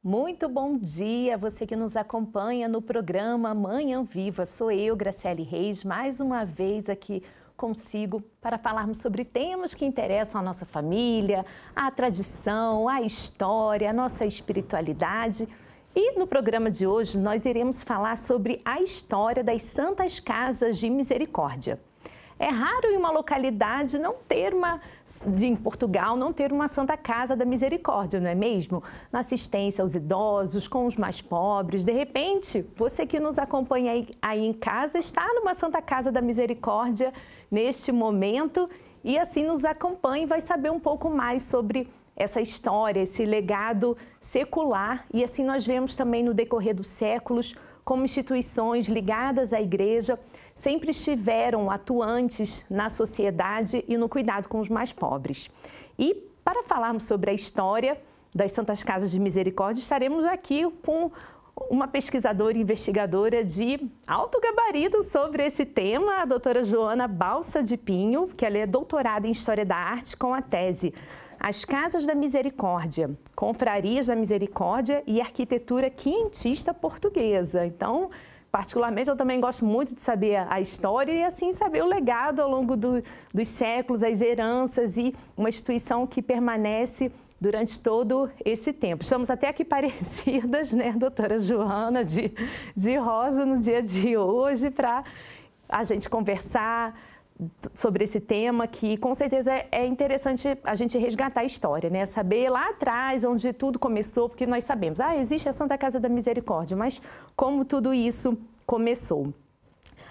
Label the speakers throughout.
Speaker 1: Muito bom dia, você que nos acompanha no programa Manhã Viva. Sou eu, Graciele Reis, mais uma vez aqui consigo para falarmos sobre temas que interessam a nossa família, a tradição, a história, a nossa espiritualidade. E no programa de hoje nós iremos falar sobre a história das Santas Casas de Misericórdia. É raro em uma localidade em Portugal, não ter uma Santa Casa da Misericórdia, não é mesmo? Na assistência aos idosos, com os mais pobres. De repente, você que nos acompanha aí em casa está numa Santa Casa da Misericórdia neste momento e assim nos acompanha e vai saber um pouco mais sobre essa história, esse legado secular. E assim nós vemos também no decorrer dos séculos como instituições ligadas à igreja sempre estiveram atuantes na sociedade e no cuidado com os mais pobres. E para falarmos sobre a história das Santas Casas de Misericórdia, estaremos aqui com uma pesquisadora e investigadora de alto gabarito sobre esse tema, a doutora Joana Balsa de Pinho, que ela é doutorada em História da Arte com a tese As Casas da Misericórdia, Confrarias da Misericórdia e Arquitetura Quinhentista Portuguesa. Então, particularmente, eu também gosto muito de saber a história e, assim, saber o legado ao longo dos séculos, as heranças e uma instituição que permanece durante todo esse tempo. Estamos até aqui parecidas, né, doutora Joana, de rosa no dia de hoje, para a gente conversar sobre esse tema que, com certeza, é interessante a gente resgatar a história, né? Saber lá atrás onde tudo começou, porque nós sabemos, existe a Santa Casa da Misericórdia, mas como tudo isso começou.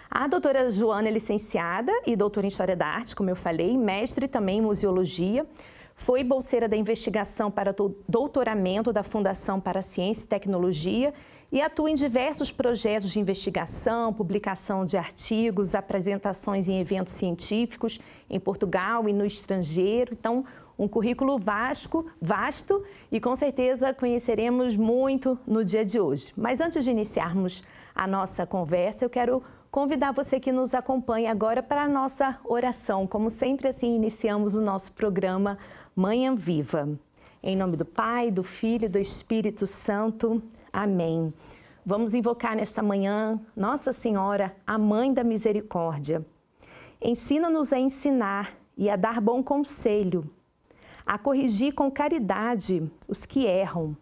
Speaker 1: A doutora Joana é licenciada e doutora em História da Arte, como eu falei, mestre também em Museologia, foi bolseira da investigação para doutoramento da Fundação para a Ciência e Tecnologia e atua em diversos projetos de investigação, publicação de artigos, apresentações em eventos científicos em Portugal e no estrangeiro. Então, um currículo vasto e com certeza conheceremos muito no dia de hoje. Mas antes de iniciarmos a nossa conversa, eu quero convidar você que nos acompanha agora para a nossa oração. Como sempre, assim, iniciamos o nosso programa Manhã Viva. Em nome do Pai, do Filho e do Espírito Santo. Amém. Vamos invocar nesta manhã Nossa Senhora, a Mãe da Misericórdia. Ensina-nos a ensinar e a dar bom conselho, a corrigir com caridade os que erram,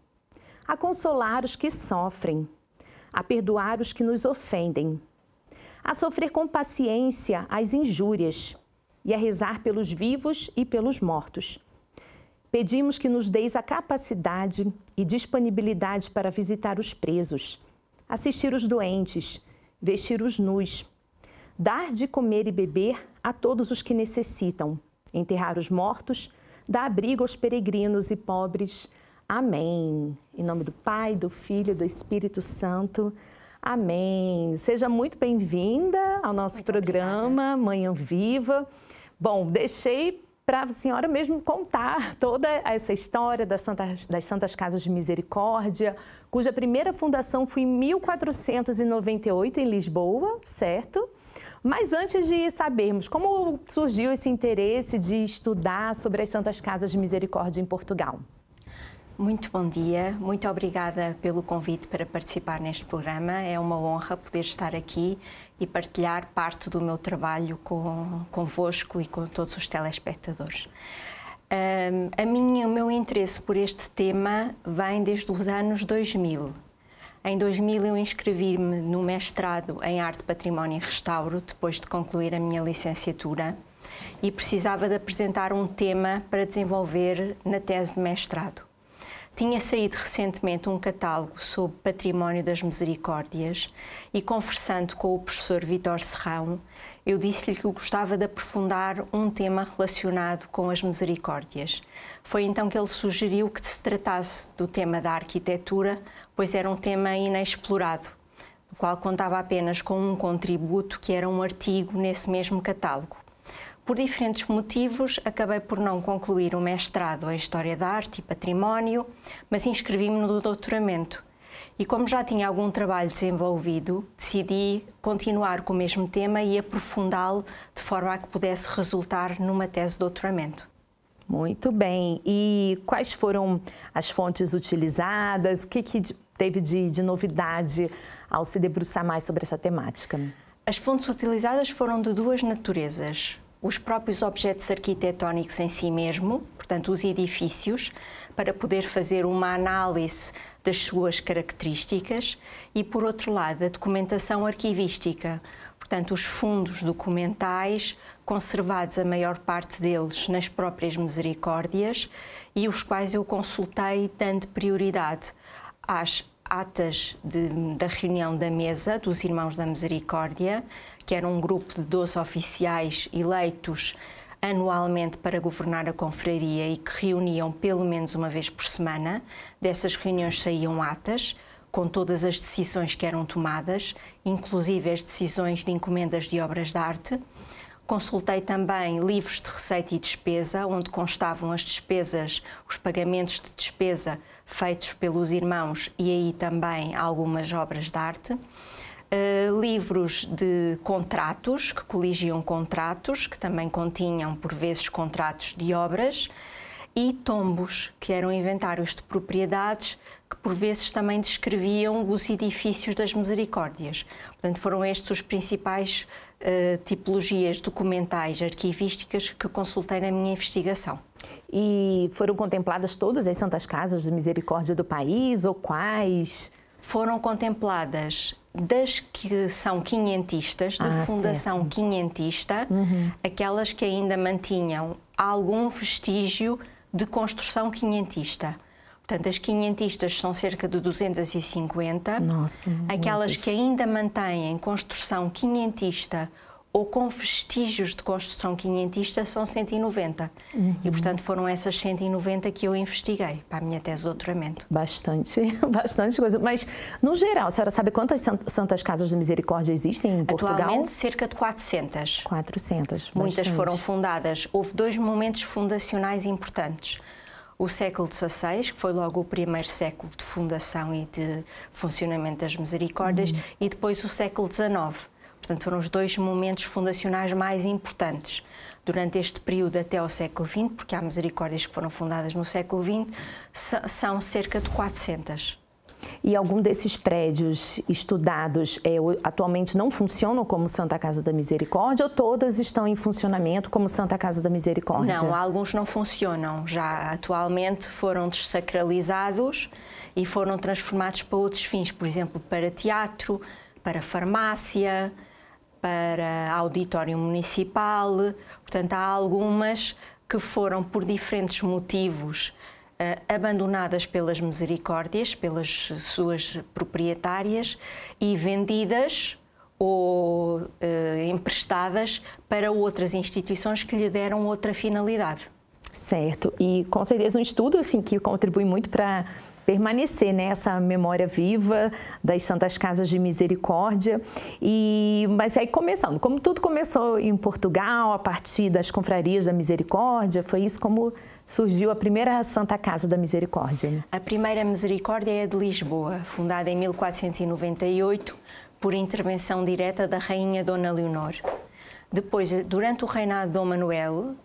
Speaker 1: a consolar os que sofrem, a perdoar os que nos ofendem, a sofrer com paciência as injúrias e a rezar pelos vivos e pelos mortos. Pedimos que nos deis a capacidade e disponibilidade para visitar os presos, assistir os doentes, vestir os nus, dar de comer e beber a todos os que necessitam, enterrar os mortos, dar abrigo aos peregrinos e pobres. Amém. Em nome do Pai, do Filho e do Espírito Santo. Amém. Seja muito bem-vinda ao nosso programa Manhã Viva. Bom, deixei para a senhora mesmo contar toda essa história das Santas Casas de Misericórdia, cuja primeira fundação foi em 1498 em Lisboa, certo? Mas antes de sabermos como surgiu esse interesse de estudar sobre as Santas Casas de Misericórdia em Portugal.
Speaker 2: Muito bom dia, muito obrigada pelo convite para participar neste programa. É uma honra poder estar aqui e partilhar parte do meu trabalho convosco e com todos os telespectadores. O meu interesse por este tema vem desde os anos 2000. Em 2000 eu inscrevi-me no mestrado em Arte, Património e Restauro, depois de concluir a minha licenciatura, e precisava de apresentar um tema para desenvolver na tese de mestrado. Tinha saído recentemente um catálogo sobre património das misericórdias e, conversando com o professor Vítor Serrão, eu disse-lhe que eu gostava de aprofundar um tema relacionado com as misericórdias. Foi então que ele sugeriu que se tratasse do tema da arquitetura, pois era um tema inexplorado, do qual contava apenas com um contributo que era um artigo nesse mesmo catálogo. Por diferentes motivos, acabei por não concluir o mestrado em História da Arte e Património, mas inscrevi-me no doutoramento. E como já tinha algum trabalho desenvolvido, decidi continuar com o mesmo tema e aprofundá-lo de forma a que pudesse resultar numa tese de doutoramento.
Speaker 1: Muito bem. E quais foram as fontes utilizadas? O que teve de novidade ao se debruçar mais sobre essa temática?
Speaker 2: As fontes utilizadas foram de duas naturezas. Os próprios objetos arquitetónicos em si mesmo, portanto os edifícios, para poder fazer uma análise das suas características, e por outro lado a documentação arquivística, portanto os fundos documentais conservados, a maior parte deles nas próprias Misericórdias, e os quais eu consultei dando prioridade às atas da reunião da mesa dos Irmãos da Misericórdia, que era um grupo de 12 oficiais eleitos anualmente para governar a confraria e que reuniam pelo menos uma vez por semana. Dessas reuniões saíam atas com todas as decisões que eram tomadas, inclusive as decisões de encomendas de obras de arte. Consultei também livros de receita e despesa, onde constavam as despesas, os pagamentos de despesa feitos pelos irmãos e aí também algumas obras de arte. Livros de contratos, que coligiam contratos, que também continham, por vezes, contratos de obras, e tombos, que eram inventários de propriedades, que por vezes também descreviam os edifícios das Misericórdias. Portanto, foram estes os principais tipologias documentais arquivísticas que consultei na minha investigação.
Speaker 1: E foram contempladas todas as Santas Casas de Misericórdia do país, ou quais?
Speaker 2: Foram contempladas das que são quinhentistas, de fundação
Speaker 1: certo.
Speaker 2: Quinhentista, aquelas que ainda mantinham algum vestígio de construção quinhentista. Portanto, as quinhentistas são cerca de 250.
Speaker 1: Nossa,
Speaker 2: aquelas que ainda mantêm construção quinhentista ou com vestígios de construção quinhentista são 190. E, portanto, foram essas 190 que eu investiguei para a minha tese de doutoramento.
Speaker 1: Bastante coisa. Mas, no geral, a senhora sabe quantas Santas Casas de Misericórdia existem em Portugal?
Speaker 2: Atualmente, cerca de 400.
Speaker 1: 400,
Speaker 2: Muitas
Speaker 1: bastante.
Speaker 2: foram fundadas. Houve dois momentos fundacionais importantes. O século XVI, que foi logo o primeiro século de fundação e de funcionamento das Misericórdias, e depois o século XIX. Portanto, foram os dois momentos fundacionais mais importantes durante este período até ao século XX, porque há Misericórdias que foram fundadas no século XX, são cerca de 400.
Speaker 1: E algum desses prédios estudados atualmente não funcionam como Santa Casa da Misericórdia ou todas estão em funcionamento como Santa Casa da Misericórdia?
Speaker 2: Não, alguns não funcionam. Já atualmente foram desacralizados e foram transformados para outros fins, por exemplo, para teatro, para farmácia, para auditório municipal. Portanto, há algumas que foram, por diferentes motivos, abandonadas pelas Misericórdias, pelas suas proprietárias, e vendidas ou emprestadas para outras instituições que lhe deram outra finalidade.
Speaker 1: Certo. E, com certeza, um estudo assim, que contribui muito para permanecer, né, essa memória viva das Santas Casas de Misericórdia. Mas aí, começando, como tudo começou em Portugal, a partir das confrarias da Misericórdia, foi isso como surgiu a primeira Santa Casa da Misericórdia?
Speaker 2: A primeira Misericórdia é de Lisboa, fundada em 1498 por intervenção direta da Rainha Dona Leonor. Depois, durante o reinado de Dom Manuel,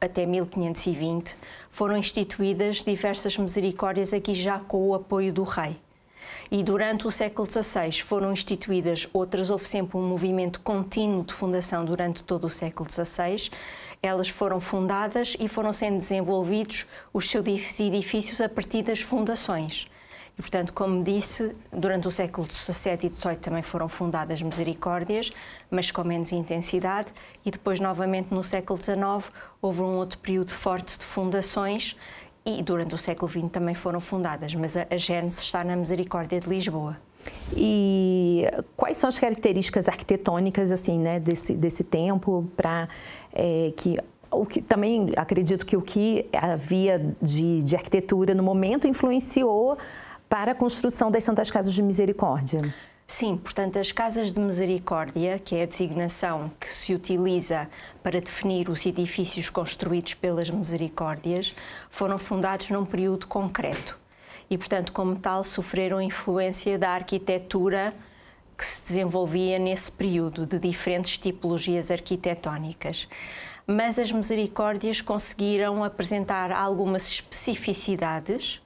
Speaker 2: até 1520, foram instituídas diversas misericórdias, aqui já com o apoio do rei. E durante o século XVI foram instituídas outras, houve sempre um movimento contínuo de fundação durante todo o século XVI. Elas foram fundadas e foram sendo desenvolvidos os seus edifícios a partir das fundações. E, portanto, como disse, durante o século XVII e XVIII também foram fundadas Misericórdias, mas com menos intensidade, e depois, novamente, no século XIX, houve um outro período forte de fundações, e durante o século XX também foram fundadas, mas a gênese está na Misericórdia de Lisboa.
Speaker 1: E quais são as características arquitetônicas assim, né, desse tempo para também acredito que o que havia de arquitetura no momento influenciou para a construção das Santas Casas de Misericórdia?
Speaker 2: Sim, portanto, as Casas de Misericórdia, que é a designação que se utiliza para definir os edifícios construídos pelas Misericórdias, foram fundados num período concreto e, portanto, como tal, sofreram influência da arquitetura que se desenvolvia nesse período, de diferentes tipologias arquitetónicas. mas as Misericórdias conseguiram apresentar algumas especificidades,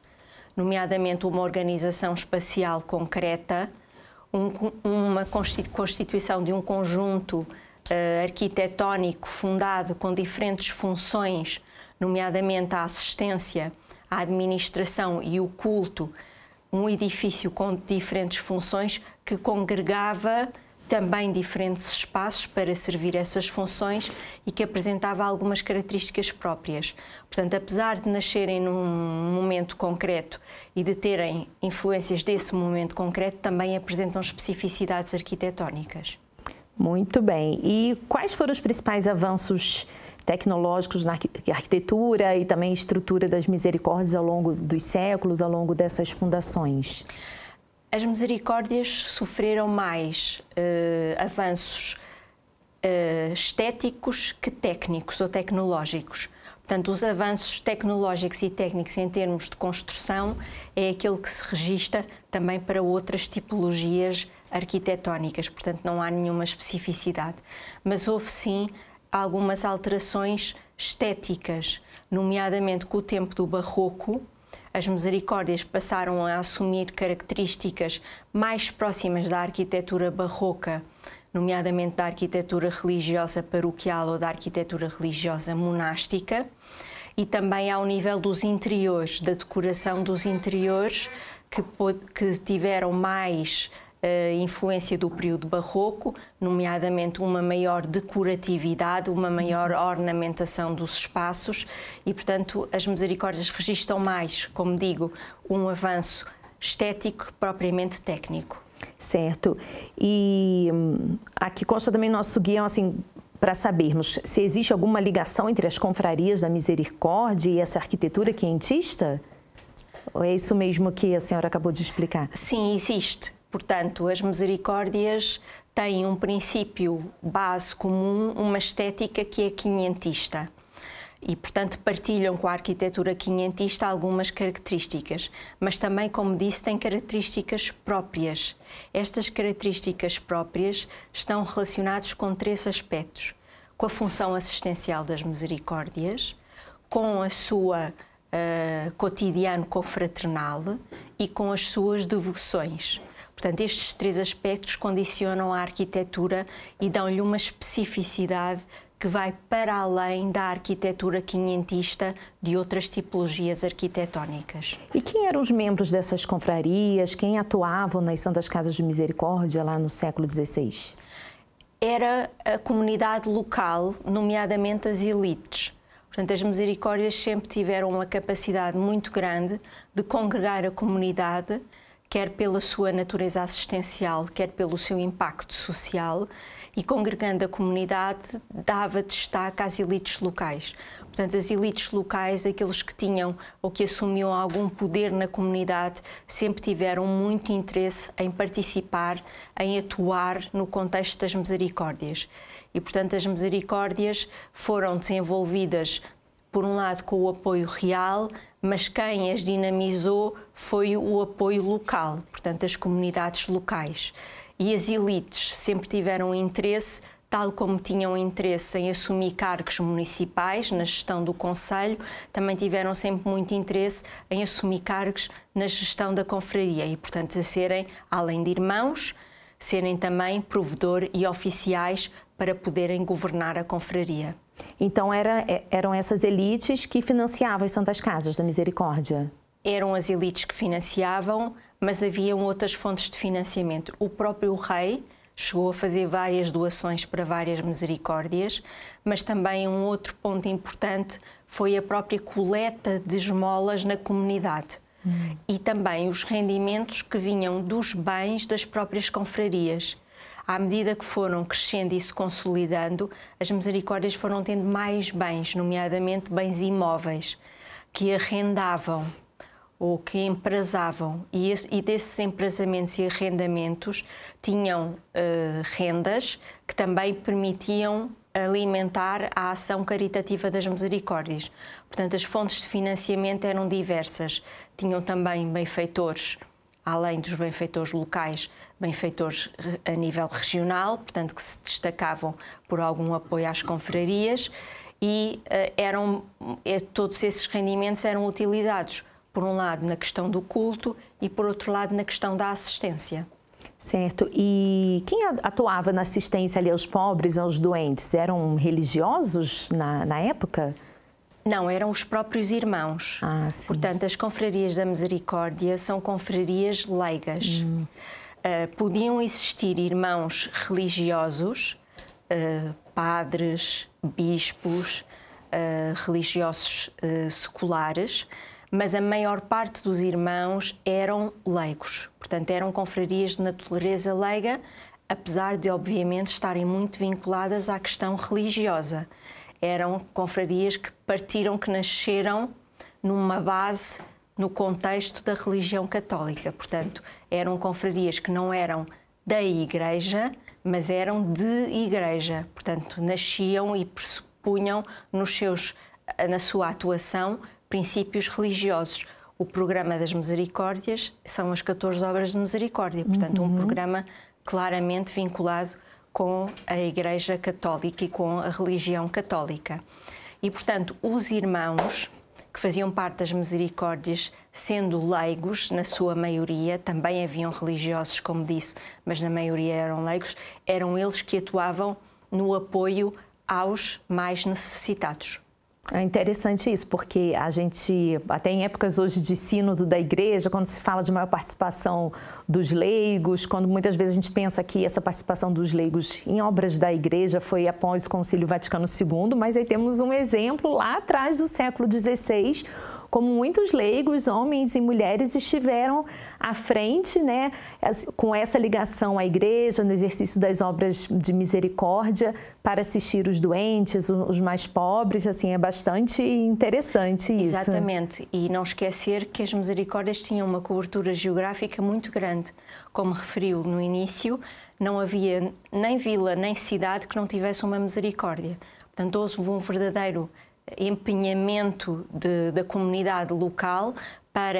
Speaker 2: nomeadamente uma organização espacial concreta, uma constituição de um conjunto arquitetónico fundado com diferentes funções, nomeadamente a assistência, a administração e o culto, um edifício com diferentes funções que congregava também diferentes espaços para servir essas funções e que apresentava algumas características próprias. Portanto, apesar de nascerem num momento concreto e de terem influências desse momento concreto, também apresentam especificidades arquitetónicas.
Speaker 1: Muito bem. E quais foram os principais avanços tecnológicos na arquitetura e também estrutura das Misericórdias ao longo dos séculos, ao longo dessas fundações?
Speaker 2: As Misericórdias sofreram mais avanços estéticos que técnicos ou tecnológicos. Portanto, os avanços tecnológicos e técnicos em termos de construção é aquele que se registra também para outras tipologias arquitetónicas, portanto não há nenhuma especificidade. Mas houve sim algumas alterações estéticas, nomeadamente com o tempo do Barroco. As Misericórdias passaram a assumir características mais próximas da arquitetura barroca, nomeadamente da arquitetura religiosa paroquial ou da arquitetura religiosa monástica, e também ao nível dos interiores, da decoração dos interiores, que tiveram mais influência do período barroco, nomeadamente uma maior decoratividade, uma maior ornamentação dos espaços e, portanto, as Misericórdias registram mais, como digo, um avanço estético que propriamente técnico.
Speaker 1: Certo. E aqui consta também nosso guião, assim, para sabermos se existe alguma ligação entre as confrarias da Misericórdia e essa arquitetura quientista? Ou é isso mesmo que a senhora acabou de explicar?
Speaker 2: Sim, existe. Portanto, as Misericórdias têm um princípio base comum, uma estética que é quinhentista. E, portanto, partilham com a arquitetura quinhentista algumas características, mas também, como disse, têm características próprias. Estas características próprias estão relacionadas com 3 aspectos: com a função assistencial das Misericórdias, com a sua cotidiano confraternal e com as suas devoções. Portanto, estes 3 aspectos condicionam a arquitetura e dão-lhe uma especificidade que vai para além da arquitetura quinhentista de outras tipologias arquitetónicas.
Speaker 1: E quem eram os membros dessas confrarias? Quem atuavam nas Santas Casas de Misericórdia lá no século XVI?
Speaker 2: Era a comunidade local, nomeadamente as elites. Portanto, as Misericórdias sempre tiveram uma capacidade muito grande de congregar a comunidade, quer pela sua natureza assistencial, quer pelo seu impacto social, e congregando a comunidade dava destaque às elites locais. Portanto, as elites locais, aqueles que tinham ou que assumiam algum poder na comunidade, sempre tiveram muito interesse em participar, em atuar no contexto das Misericórdias. E, portanto, as Misericórdias foram desenvolvidas, por um lado, com o apoio real, mas quem as dinamizou foi o apoio local, portanto, as comunidades locais. E as elites sempre tiveram interesse, tal como tinham interesse em assumir cargos municipais na gestão do concelho, também tiveram sempre muito interesse em assumir cargos na gestão da confraria e, portanto, a serem, além de irmãos, serem também provedor e oficiais para poderem governar a confraria.
Speaker 1: Então eram essas elites que financiavam as Santas Casas da Misericórdia?
Speaker 2: Eram as elites que financiavam, mas haviam outras fontes de financiamento. O próprio rei chegou a fazer várias doações para várias Misericórdias, mas também um outro ponto importante foi a própria coleta de esmolas na comunidade. E também os rendimentos que vinham dos bens das próprias confrarias. À medida que foram crescendo e se consolidando, as Misericórdias foram tendo mais bens, nomeadamente bens imóveis, que arrendavam ou que emprazavam. E desses emprazamentos e arrendamentos tinham rendas que também permitiam alimentar a ação caritativa das Misericórdias. Portanto, as fontes de financiamento eram diversas. Tinham também benfeitores, além dos benfeitores locais, benfeitores a nível regional, portanto, que se destacavam por algum apoio às confrarias, e todos esses rendimentos eram utilizados, por um lado, na questão do culto e, por outro lado, na questão da assistência.
Speaker 1: Certo. E quem atuava na assistência ali aos pobres, aos doentes? Eram religiosos na época?
Speaker 2: Não, eram os próprios irmãos.
Speaker 1: Sim.
Speaker 2: Portanto, as confrarias da Misericórdia são confrarias leigas. Podiam existir irmãos religiosos, padres, bispos, religiosos seculares, mas a maior parte dos irmãos eram leigos. Portanto, eram confrarias de natureza leiga, apesar de, obviamente, estarem muito vinculadas à questão religiosa. Eram confrarias que nasceram numa base no contexto da religião católica. Portanto, eram confrarias que não eram da Igreja, mas eram de Igreja. Portanto, nasciam e pressupunham na sua atuação princípios religiosos. O programa das Misericórdias são as 14 obras de misericórdia. Portanto, um programa claramente vinculado com a Igreja Católica e com a religião católica. E, portanto, os irmãos que faziam parte das Misericórdias, sendo leigos, na sua maioria, também haviam religiosos, como disse, mas na maioria eram leigos, eram eles que atuavam no apoio aos mais necessitados.
Speaker 1: É interessante isso, porque a gente, até em épocas hoje de sínodo da igreja, quando se fala de maior participação dos leigos, quando muitas vezes a gente pensa que essa participação dos leigos em obras da igreja foi após o Concílio Vaticano II, mas aí temos um exemplo lá atrás do século XVI, como muitos leigos, homens e mulheres, estiveram à frente, né, com essa ligação à igreja, no exercício das obras de misericórdia, para assistir os doentes, os mais pobres. Assim, é bastante interessante isso.
Speaker 2: Exatamente, e não esquecer que as misericórdias tinham uma cobertura geográfica muito grande. Como referiu no início, não havia nem vila nem cidade que não tivesse uma misericórdia. Portanto, houve um verdadeiro empenhamento da comunidade local para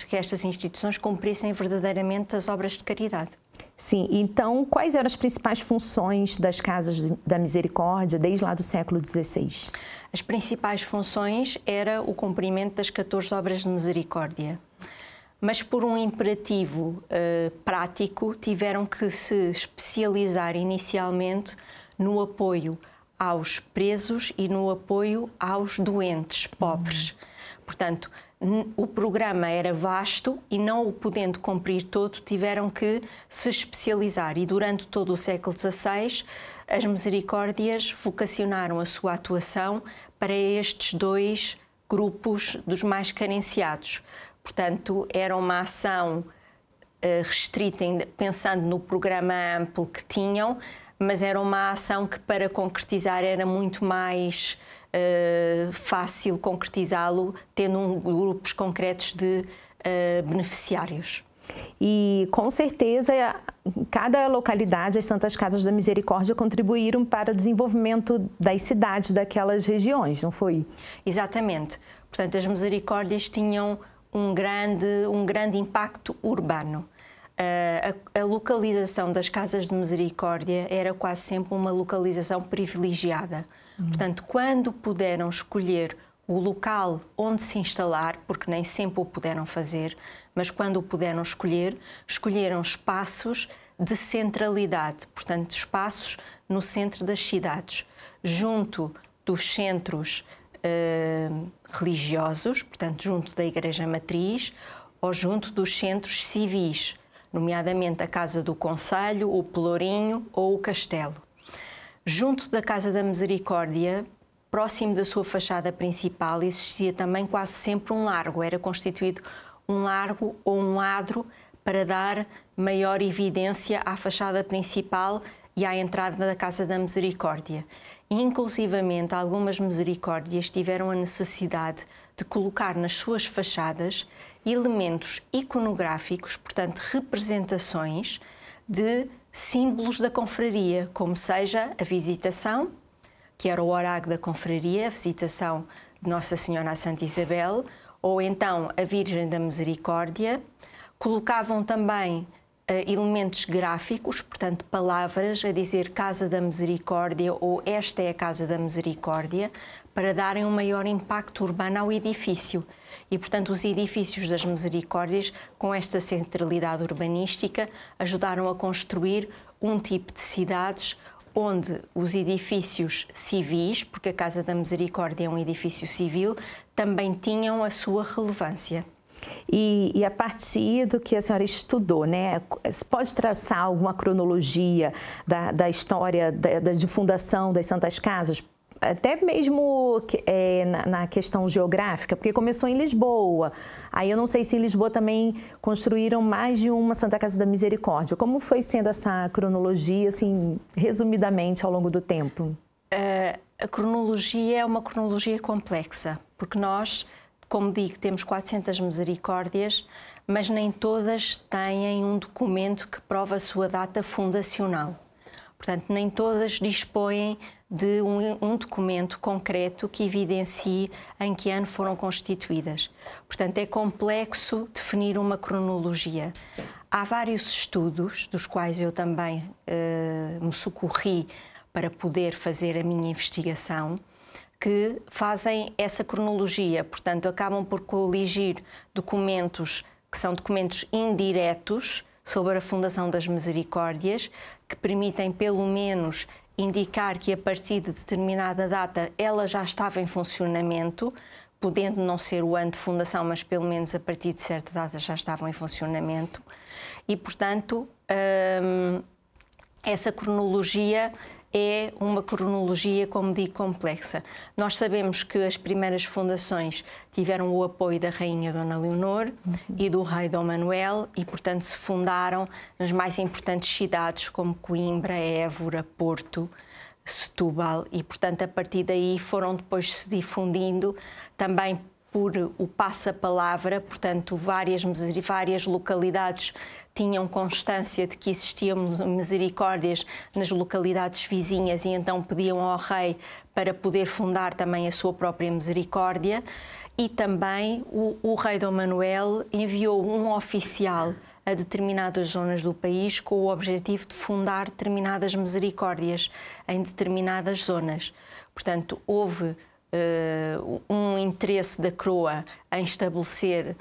Speaker 2: que estas instituições cumprissem verdadeiramente as obras de caridade.
Speaker 1: Sim, então quais eram as principais funções das Casas da Misericórdia desde lá do século XVI?
Speaker 2: As principais funções era o cumprimento das 14 obras de misericórdia. Mas por um imperativo prático tiveram que se especializar inicialmente no apoio aos presos e no apoio aos doentes pobres. Portanto, o programa era vasto e, não o podendo cumprir todo, tiveram que se especializar. E durante todo o século XVI, as misericórdias vocacionaram a sua atuação para estes dois grupos dos mais carenciados. Portanto, era uma ação restrita, pensando no programa amplo que tinham, mas era uma ação que, para concretizar, era muito mais fácil concretizá-lo, tendo grupos concretos de beneficiários.
Speaker 1: E, com certeza, cada localidade, as Santas Casas da Misericórdia contribuíram para o desenvolvimento das cidades daquelas regiões, não foi?
Speaker 2: Exatamente. Portanto, as Misericórdias tinham um grande impacto urbano. A localização das Casas de Misericórdia era quase sempre uma localização privilegiada. Portanto, quando puderam escolher o local onde se instalar, porque nem sempre o puderam fazer, mas quando o puderam escolher, escolheram espaços de centralidade, portanto, espaços no centro das cidades, junto dos centros religiosos, portanto, junto da Igreja Matriz, ou junto dos centros civis, nomeadamente a Casa do Conselho, o Pelourinho ou o Castelo. Junto da Casa da Misericórdia, próximo da sua fachada principal, existia também quase sempre um largo. Era constituído um largo ou um adro para dar maior evidência à fachada principal e à entrada da Casa da Misericórdia. Inclusivamente, algumas misericórdias tiveram a necessidade de colocar nas suas fachadas elementos iconográficos, portanto, representações de símbolos da confraria, como seja a visitação, que era o orago da confraria, a visitação de Nossa Senhora à Santa Isabel, ou então a Virgem da Misericórdia. Colocavam também elementos gráficos, portanto, palavras a dizer Casa da Misericórdia ou esta é a Casa da Misericórdia, para darem um maior impacto urbano ao edifício. E, portanto, os edifícios das Misericórdias, com esta centralidade urbanística, ajudaram a construir um tipo de cidades onde os edifícios civis, porque a Casa da Misericórdia é um edifício civil, também tinham a sua relevância.
Speaker 1: E a partir do que a senhora estudou, né, você pode traçar alguma cronologia da história de fundação das Santas Casas? Até mesmo na questão geográfica, porque começou em Lisboa. Aí eu não sei se em Lisboa também construíram mais de uma Santa Casa da Misericórdia. Como foi sendo essa cronologia, assim, resumidamente, ao longo do tempo?
Speaker 2: A cronologia é uma cronologia complexa, porque nós, como digo, temos 400 Misericórdias, mas nem todas têm um documento que prova a sua data fundacional. Portanto, nem todas dispõem de um documento concreto que evidencie em que ano foram constituídas. Portanto, é complexo definir uma cronologia. Há vários estudos, dos quais eu também me socorri para poder fazer a minha investigação, que fazem essa cronologia. Portanto, acabam por coligir documentos que são documentos indiretos sobre a fundação das Misericórdias, que permitem pelo menos indicar que a partir de determinada data ela já estava em funcionamento, podendo não ser o ano de fundação, mas pelo menos a partir de certa data já estavam em funcionamento. E, portanto, essa cronologia é uma cronologia, como digo, complexa. Nós sabemos que as primeiras fundações tiveram o apoio da Rainha Dona Leonor e do Rei Dom Manuel e, portanto, se fundaram nas mais importantes cidades como Coimbra, Évora, Porto, Setúbal e, portanto, a partir daí foram depois se difundindo também por o passa-palavra, portanto, várias localidades tinham constância de que existiam misericórdias nas localidades vizinhas e então pediam ao rei para poder fundar também a sua própria misericórdia. E também o rei Dom Manuel enviou um oficial a determinadas zonas do país com o objetivo de fundar determinadas misericórdias em determinadas zonas. Portanto, houve um interesse da coroa em estabelecer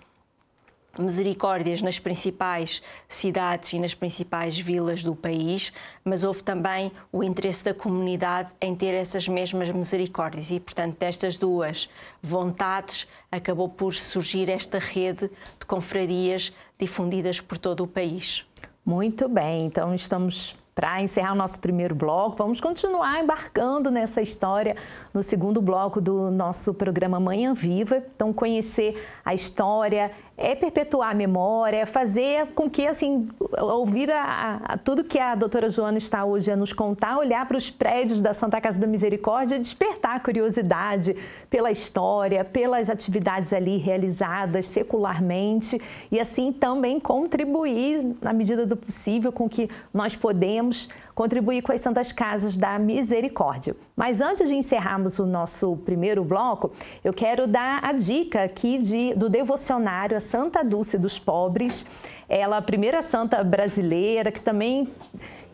Speaker 2: misericórdias nas principais cidades e nas principais vilas do país, mas houve também o interesse da comunidade em ter essas mesmas misericórdias e, portanto, destas duas vontades acabou por surgir esta rede de confrarias difundidas por todo o país.
Speaker 1: Muito bem, então estamos para encerrar o nosso primeiro bloco. Vamos continuar embarcando nessa história no segundo bloco do nosso programa Manhã Viva. Então, conhecer a história, perpetuar a memória, fazer com que, assim, ouvir tudo que a doutora Joana está hoje a nos contar, olhar para os prédios da Santa Casa da Misericórdia, despertar a curiosidade pela história, pelas atividades ali realizadas secularmente e, assim, também contribuir, na medida do possível, com que nós podemos contribuir com as Santas Casas da Misericórdia. Mas antes de encerrarmos o nosso primeiro bloco, eu quero dar a dica aqui do devocionário A Santa Dulce dos Pobres. Ela é a primeira santa brasileira que também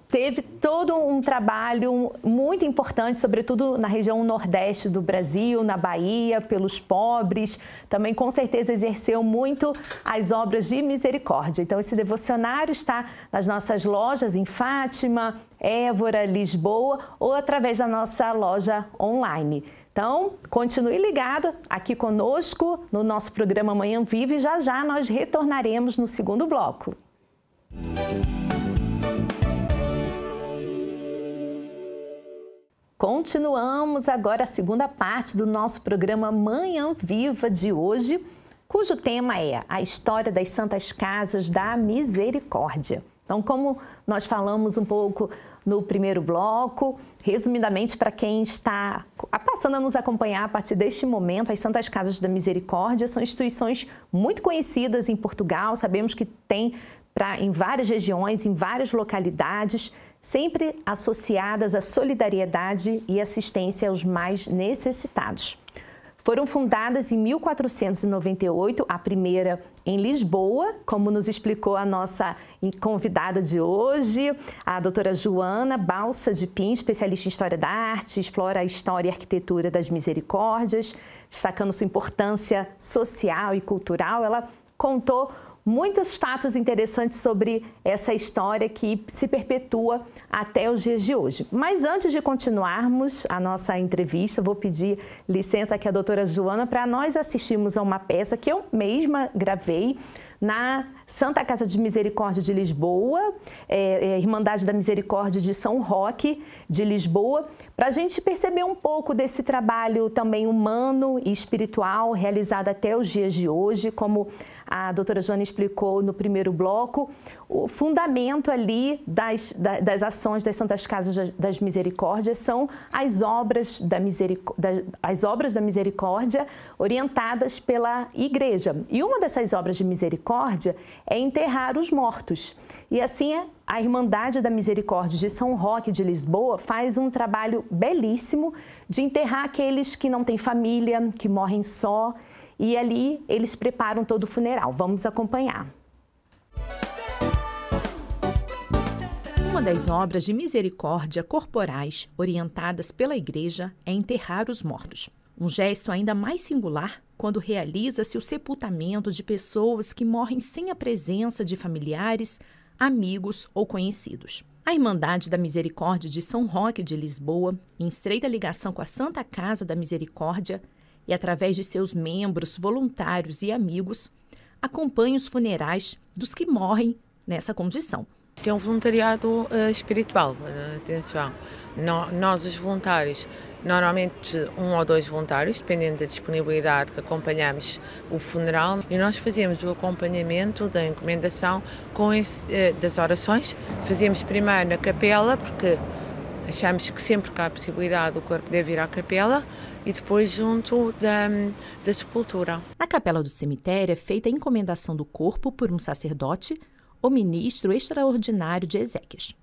Speaker 1: teve todo um trabalho muito importante, sobretudo na região nordeste do Brasil, na Bahia, pelos pobres. Também, com certeza, exerceu muito as obras de misericórdia. Então, esse devocionário está nas nossas lojas em Fátima, Évora, Lisboa ou através da nossa loja online. Então, continue ligado aqui conosco no nosso programa Manhã Viva e já nós retornaremos no segundo bloco. Continuamos agora a segunda parte do nosso programa Manhã Viva de hoje, cujo tema é a história das Santas Casas da Misericórdia. Então, como nós falamos um pouco no primeiro bloco, resumidamente, para quem está passando a nos acompanhar a partir deste momento, as Santas Casas da Misericórdia são instituições muito conhecidas em Portugal. Sabemos que tem em várias regiões, em várias localidades, sempre associadas à solidariedade e assistência aos mais necessitados. Foram fundadas em 1498, a primeira em Lisboa, como nos explicou a nossa convidada de hoje, a doutora Joana Balsa de Pin, especialista em História da Arte, explora a história e arquitetura das Misericórdias, destacando sua importância social e cultural. Ela contou muitos fatos interessantes sobre essa história que se perpetua até os dias de hoje. Mas antes de continuarmos a nossa entrevista, vou pedir licença aqui à doutora Joana para nós assistirmos a uma peça que eu mesma gravei na Santa Casa de Misericórdia de Lisboa, Irmandade da Misericórdia de São Roque de Lisboa, para a gente perceber um pouco desse trabalho também humano e espiritual realizado até os dias de hoje, como a doutora Joana explicou no primeiro bloco, o fundamento ali das ações das Santas Casas das Misericórdias são as obras da misericórdia orientadas pela Igreja. E uma dessas obras de misericórdia é enterrar os mortos. E assim, a Irmandade da Misericórdia de São Roque de Lisboa faz um trabalho belíssimo de enterrar aqueles que não têm família, que morrem só, e ali eles preparam todo o funeral. Vamos acompanhar. Uma das obras de misericórdia corporais orientadas pela Igreja é enterrar os mortos. Um gesto ainda mais singular quando realiza-se o sepultamento de pessoas que morrem sem a presença de familiares, amigos ou conhecidos. A Irmandade da Misericórdia de São Roque de Lisboa, em estreita ligação com a Santa Casa da Misericórdia, e através de seus membros, voluntários e amigos, acompanha os funerais dos que morrem nessa condição.
Speaker 3: Isto é um voluntariado espiritual, atenção. Nós, os voluntários, normalmente 1 ou 2 voluntários, dependendo da disponibilidade, que acompanhamos o funeral, e nós fazemos o acompanhamento da encomendação das orações. Fazemos primeiro na capela, porque achamos que sempre que há a possibilidade o corpo deve ir à capela, e depois junto da sepultura.
Speaker 1: Na capela do cemitério é feita a encomendação do corpo por um sacerdote ou ministro extraordinário de exéquias.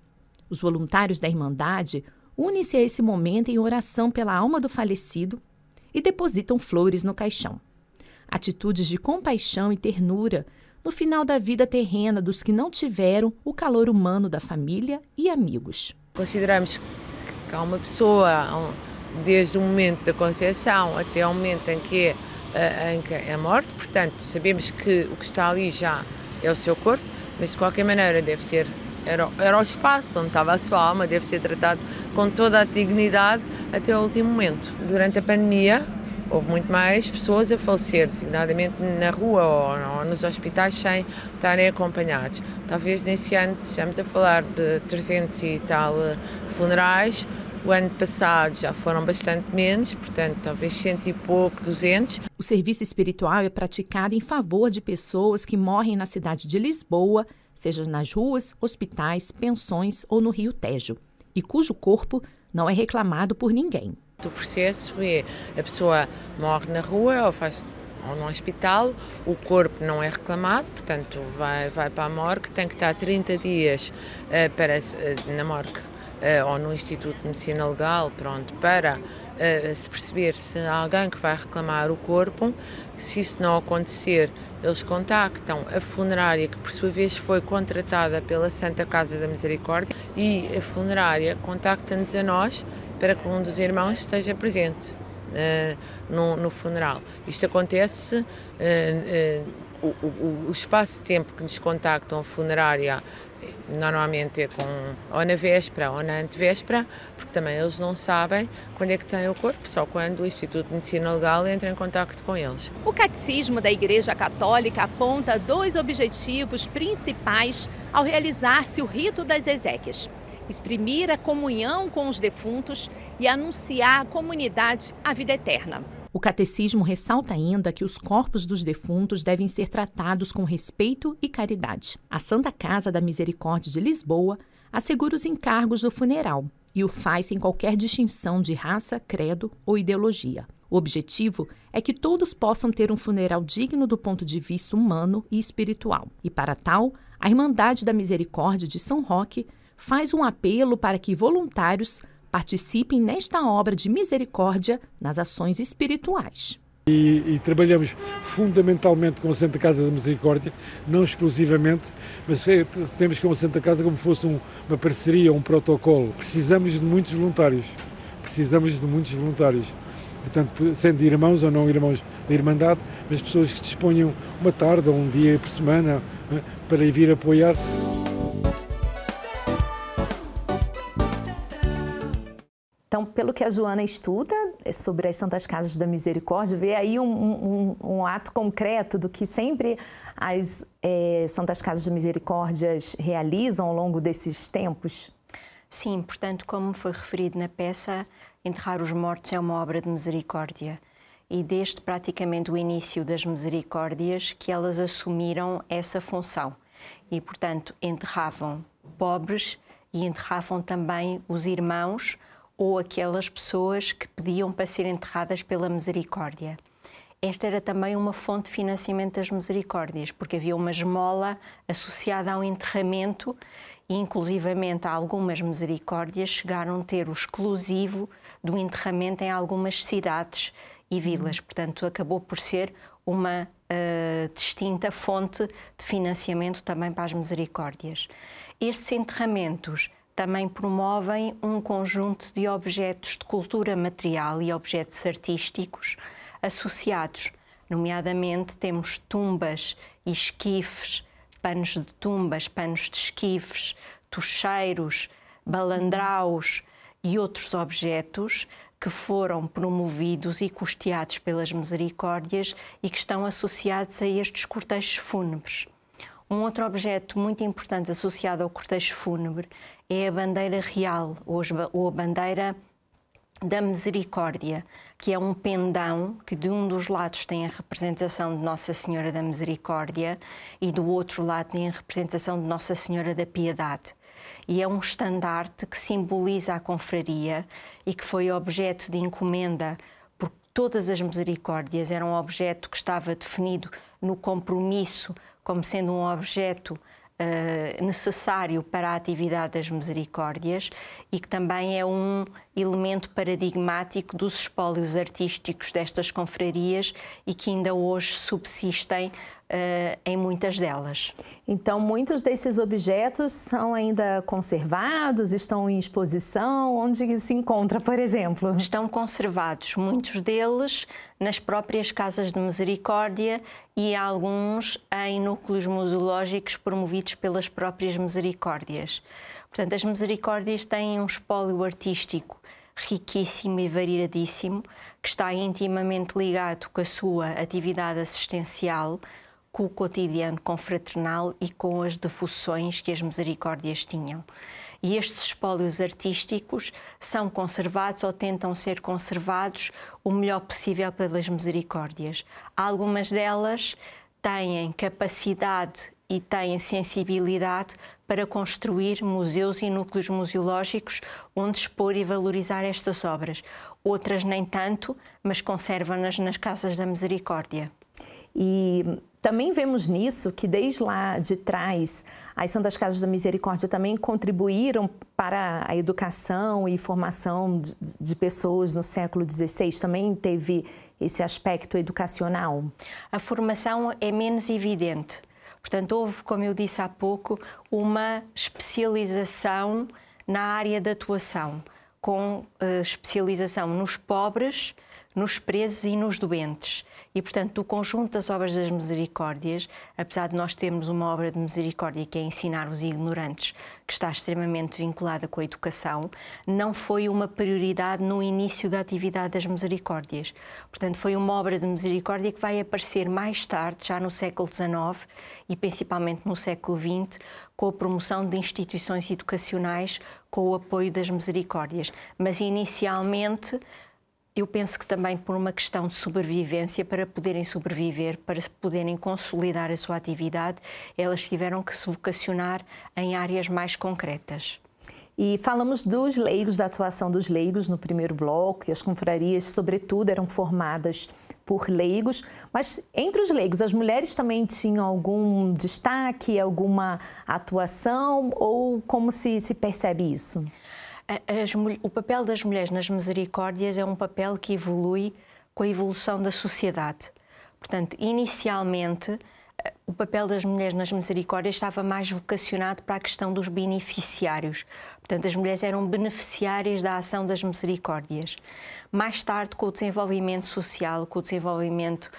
Speaker 1: Os voluntários da Irmandade unem-se a esse momento em oração pela alma do falecido e depositam flores no caixão. Atitudes de compaixão e ternura no final da vida terrena dos que não tiveram o calor humano da família e amigos.
Speaker 3: Consideramos que há uma pessoa, desde o momento da concepção até o momento em que é morte, portanto, sabemos que o que está ali já é o seu corpo, mas de qualquer maneira deve ser, era o espaço onde estava a sua alma, deve ser tratado com toda a dignidade até o último momento. Durante a pandemia, houve muito mais pessoas a falecer, designadamente na rua ou nos hospitais, sem estarem acompanhados. Talvez nesse ano estejamos a falar de 300 e tal funerais. O ano passado já foram bastante menos, portanto, talvez 100 e pouco, 200.
Speaker 1: O serviço espiritual é praticado em favor de pessoas que morrem na cidade de Lisboa, seja nas ruas, hospitais, pensões ou no Rio Tejo, e cujo corpo não é reclamado por ninguém.
Speaker 3: O processo é: a pessoa morre na rua ou no hospital, o corpo não é reclamado, portanto, vai para a morgue, tem que estar 30 dias na morgue. Ou no Instituto de Medicina Legal, para se perceber se há alguém que vai reclamar o corpo. Se isso não acontecer, eles contactam a funerária, que por sua vez foi contratada pela Santa Casa da Misericórdia, e a funerária contacta-nos a nós para que um dos irmãos esteja presente no funeral. Isto acontece, o espaço de tempo que nos contactam a funerária normalmente é ou na véspera ou na antevéspera, porque também eles não sabem quando é que têm o corpo, só quando o Instituto de Medicina Legal entra em contacto com eles.
Speaker 1: O Catecismo da Igreja Católica aponta 2 objetivos principais ao realizar-se o rito das exéquias: exprimir a comunhão com os defuntos e anunciar à comunidade a vida eterna. O Catecismo ressalta ainda que os corpos dos defuntos devem ser tratados com respeito e caridade. A Santa Casa da Misericórdia de Lisboa assegura os encargos do funeral e o faz sem qualquer distinção de raça, credo ou ideologia. O objetivo é que todos possam ter um funeral digno do ponto de vista humano e espiritual. E para tal, a Irmandade da Misericórdia de São Roque faz um apelo para que voluntários participem nesta obra de misericórdia nas ações espirituais.
Speaker 4: E trabalhamos fundamentalmente com a Santa Casa da Misericórdia, não exclusivamente, mas temos com a Santa Casa como fosse uma parceria, um protocolo. Precisamos de muitos voluntários, portanto, sendo irmãos ou não irmãos da Irmandade, mas pessoas que disponham uma tarde ou um dia por semana para vir apoiar.
Speaker 1: Então, pelo que a Joana estuda sobre as Santas Casas da Misericórdia, vê aí um ato concreto do que sempre as Santas Casas da Misericórdia realizam ao longo desses tempos?
Speaker 2: Sim, portanto, como foi referido na peça, enterrar os mortos é uma obra de misericórdia. E desde praticamente o início das misericórdias que elas assumiram essa função. E, portanto, enterravam pobres e enterravam também os irmãos ou aquelas pessoas que pediam para serem enterradas pela misericórdia. Esta era também uma fonte de financiamento das misericórdias, porque havia uma esmola associada ao enterramento e, inclusivamente, algumas misericórdias chegaram a ter o exclusivo do enterramento em algumas cidades e vilas. Portanto, acabou por ser uma distinta fonte de financiamento também para as misericórdias. Estes enterramentos também promovem um conjunto de objetos de cultura material e objetos artísticos associados. Nomeadamente, temos tumbas e esquifes, panos de tumbas, panos de esquifes, tocheiros, balandraus e outros objetos que foram promovidos e custeados pelas misericórdias e que estão associados a estes cortejos fúnebres. Um outro objeto muito importante associado ao cortejo fúnebre é a bandeira real, ou a bandeira da Misericórdia, que é um pendão que de um dos lados tem a representação de Nossa Senhora da Misericórdia e do outro lado tem a representação de Nossa Senhora da Piedade. E é um estandarte que simboliza a confraria e que foi objeto de encomenda por todas as misericórdias. Era um objeto que estava definido no compromisso como sendo um objeto necessário para a atividade das misericórdias e que também é um elemento paradigmático dos espólios artísticos destas confrarias e que ainda hoje subsistem em muitas delas.
Speaker 1: Então, muitos desses objetos são ainda conservados, estão em exposição? Onde se encontra, por exemplo?
Speaker 2: Estão conservados, muitos deles nas próprias casas de misericórdia e alguns em núcleos museológicos promovidos pelas próprias misericórdias. Portanto, as misericórdias têm um espólio artístico riquíssimo e variadíssimo, que está intimamente ligado com a sua atividade assistencial, com o cotidiano confraternal e com as devoções que as misericórdias tinham. E estes espólios artísticos são conservados ou tentam ser conservados o melhor possível pelas misericórdias. Algumas delas têm capacidade e têm sensibilidade para construir museus e núcleos museológicos onde expor e valorizar estas obras. Outras nem tanto, mas conservam-nas nas casas da misericórdia.
Speaker 1: E também vemos nisso que desde lá de trás as Santas Casas da Misericórdia também contribuíram para a educação e formação de pessoas no século XVI. Também teve esse aspecto educacional?
Speaker 2: A formação é menos evidente. Portanto, houve, como eu disse há pouco, uma especialização na área de atuação, com especialização nos pobres, nos presos e nos doentes. E, portanto, do conjunto das obras das misericórdias, apesar de nós termos uma obra de misericórdia que é ensinar os ignorantes, que está extremamente vinculada com a educação, não foi uma prioridade no início da atividade das misericórdias. Portanto, foi uma obra de misericórdia que vai aparecer mais tarde, já no século XIX e principalmente no século XX, com a promoção de instituições educacionais, com o apoio das misericórdias. Mas, inicialmente, eu penso que também por uma questão de sobrevivência, para poderem sobreviver, para poderem consolidar a sua atividade, elas tiveram que se vocacionar em áreas mais concretas.
Speaker 1: E falamos dos leigos, da atuação dos leigos no primeiro bloco, e as confrarias, sobretudo, eram formadas por leigos, mas entre os leigos, as mulheres também tinham algum destaque, alguma atuação, ou como se percebe isso?
Speaker 2: O papel das mulheres nas misericórdias é um papel que evolui com a evolução da sociedade. Portanto, inicialmente, o papel das mulheres nas misericórdias estava mais vocacionado para a questão dos beneficiários. Portanto, as mulheres eram beneficiárias da ação das misericórdias. Mais tarde, com o desenvolvimento social, com o desenvolvimento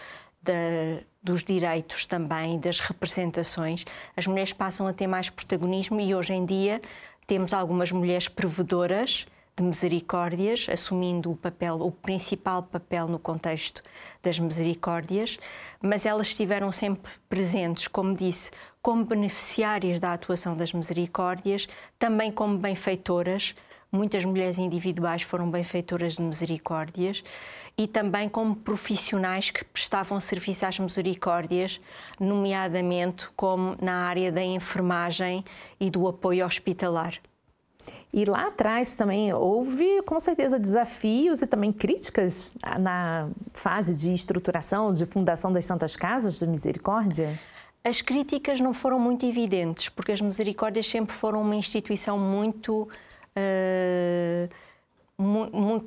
Speaker 2: dos direitos também, das representações, as mulheres passam a ter mais protagonismo e hoje em dia temos algumas mulheres provedoras de misericórdias, assumindo o principal papel no contexto das misericórdias, mas elas estiveram sempre presentes, como disse, como beneficiárias da atuação das misericórdias, também como benfeitoras. Muitas mulheres individuais foram benfeitoras de misericórdias e também como profissionais que prestavam serviço às misericórdias, nomeadamente como na área da enfermagem e do apoio hospitalar.
Speaker 1: E lá atrás também houve, com certeza, desafios e também críticas na fase de estruturação, de fundação das Santas Casas de Misericórdia?
Speaker 2: As críticas não foram muito evidentes, porque as misericórdias sempre foram uma instituição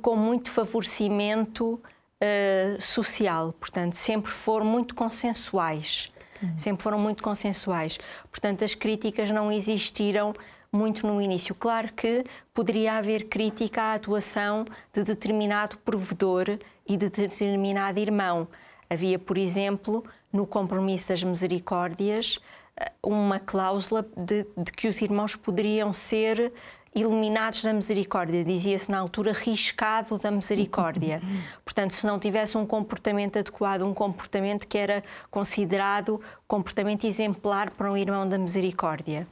Speaker 2: com muito favorecimento social, portanto, sempre foram muito consensuais. Sempre foram muito consensuais. Portanto, as críticas não existiram muito no início. Claro que poderia haver crítica à atuação de determinado provedor e de determinado irmão. Havia, por exemplo, no compromisso das misericórdias, uma cláusula de que os irmãos poderiam ser eliminados da misericórdia. Dizia-se na altura riscado da misericórdia. Portanto, se não tivesse um comportamento adequado, um comportamento que era considerado comportamento exemplar para um irmão da misericórdia.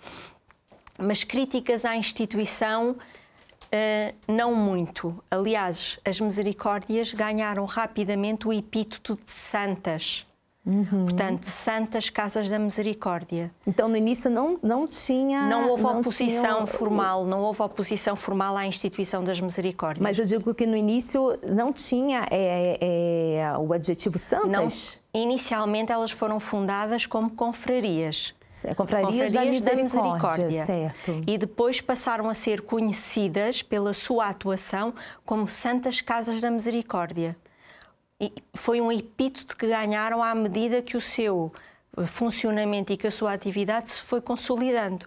Speaker 2: Mas críticas à instituição, não muito. Aliás, as misericórdias ganharam rapidamente o epíteto de santas. Portanto, Santas Casas da Misericórdia.
Speaker 1: Então, no início não tinha...
Speaker 2: Não houve oposição formal, não houve oposição formal à instituição das misericórdias.
Speaker 1: Mas eu digo que no início não tinha o adjetivo santas?
Speaker 2: Não, inicialmente elas foram fundadas como confrarias.
Speaker 1: Confrarias da Misericórdia, certo.
Speaker 2: E depois passaram a ser conhecidas pela sua atuação como Santas Casas da Misericórdia. E foi um epíteto que ganharam à medida que o seu funcionamento e que a sua atividade se foi consolidando.